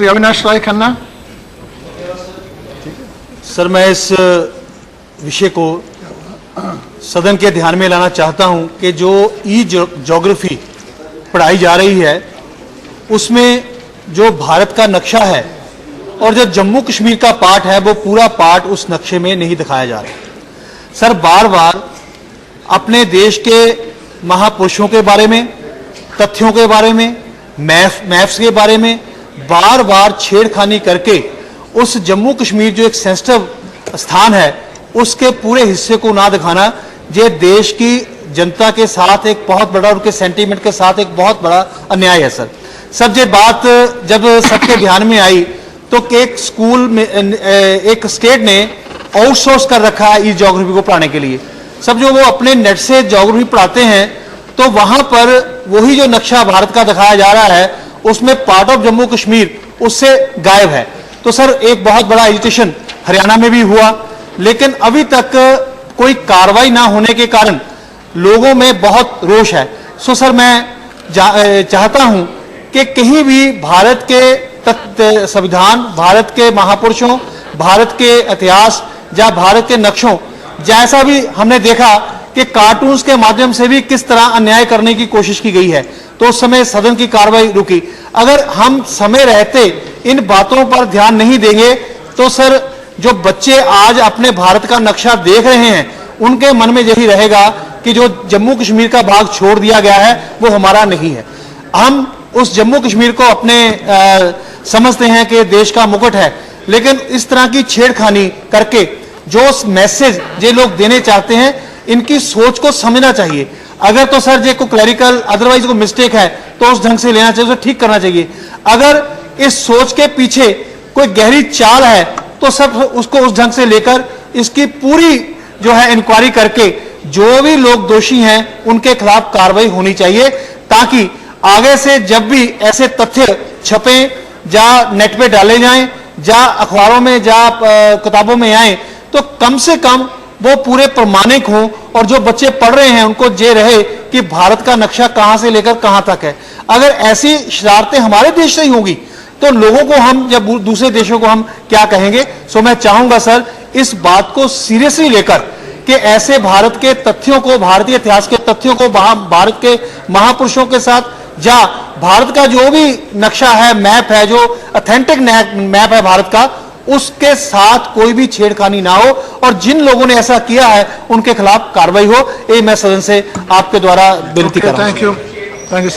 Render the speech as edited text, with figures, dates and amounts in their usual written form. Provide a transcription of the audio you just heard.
Shri Avinash Rai Khanna. Sir, मैं इस विषय को सदन के ध्यान में लाना चाहता हूं कि जो ज्योग्राफी पढ़ाई जा रही है उसमें जो भारत का नक्शा है और जो जम्मू कश्मीर का पार्ट है वो पूरा पार्ट उस नक्शे में नहीं दिखाया जा रहा। सर, बार बार अपने देश के महापुरुषों के बारे में, तथ्यों के बारे में, मैप्स के बारे में बार बार छेड़खानी करके उस जम्मू कश्मीर जो एक सेंसिटिव स्थान है उसके पूरे हिस्से को ना दिखाना, ये देश की जनता के साथ एक बहुत बड़ा, उनके सेंटीमेंट के साथ एक बहुत बड़ा अन्याय है। सर ये बात जब सबके ध्यान में आई तो एक स्कूल में एक स्टेट ने आउटसोर्स कर रखा है इस ज्योग्राफी को पढ़ाने के लिए। सब जो वो अपने नेट से ज्योग्राफी पढ़ाते हैं तो वहां पर वही जो नक्शा भारत का दिखाया जा रहा है उसमें पार्ट ऑफ जम्मू कश्मीर उससे गायब है। तो सर एक बहुत बड़ा एजिटेशन हरियाणा में भी हुआ, लेकिन अभी तक कोई कार्रवाई ना होने के कारण लोगों में बहुत रोष है। सो सर मैं चाहता हूं कि कहीं भी भारत के संविधान, भारत के महापुरुषों, भारत के इतिहास या भारत के नक्शों जैसा भी हमने देखा कि कार्टून्स के माध्यम से भी किस तरह अन्याय करने की कोशिश की गई है, तो उस समय सदन की कार्रवाई रुकी। अगर हम समय रहते इन बातों पर ध्यान नहीं देंगे तो सर जो बच्चे आज अपने भारत का नक्शा देख रहे हैं उनके मन में यही रहेगा कि जो जम्मू कश्मीर का भाग छोड़ दिया गया है वो हमारा नहीं है। हम उस जम्मू कश्मीर को अपने समझते हैं कि देश का मुकुट है, लेकिन इस तरह की छेड़खानी करके जो मैसेज ये लोग देने चाहते हैं इनकी सोच को समझना चाहिए। अगर तो सर ये को क्लैरिकल अदरवाइज को मिस्टेक है तो उस ढंग से लेना चाहिए, उसे ठीक करना चाहिए। अगर इस सोच के पीछे कोई गहरी चाल है तो सब उसको उस ढंग से लेकर इसकी पूरी जो है इंक्वायरी करके जो भी लोग दोषी हैं उनके खिलाफ कार्रवाई होनी चाहिए, ताकि आगे से जब भी ऐसे तथ्य छपे या नेट पे डाले जाएं या अखबारों में या किताबों में आए तो कम से कम वो पूरे प्रमाणिक हों और जो बच्चे पढ़ रहे हैं उनको ये रहे कि भारत का नक्शा कहां से लेकर कहां तक है। अगर ऐसी शरारतें हमारे देश से ही होंगी तो लोगों को हम या दूसरे देशों को हम क्या कहेंगे। सो मैं चाहूंगा सर इस बात को सीरियसली लेकर कि ऐसे भारत के तथ्यों को, भारतीय इतिहास के तथ्यों को भारत के महापुरुषों के साथ या भारत का जो भी नक्शा है, मैप है, जो ऑथेंटिक मैप है भारत का, उसके साथ कोई भी छेड़खानी ना हो और जिन लोगों ने ऐसा किया है उनके खिलाफ कार्रवाई हो। ये मैं सदन से आपके द्वारा विनती कर रहा हूं। Thank you.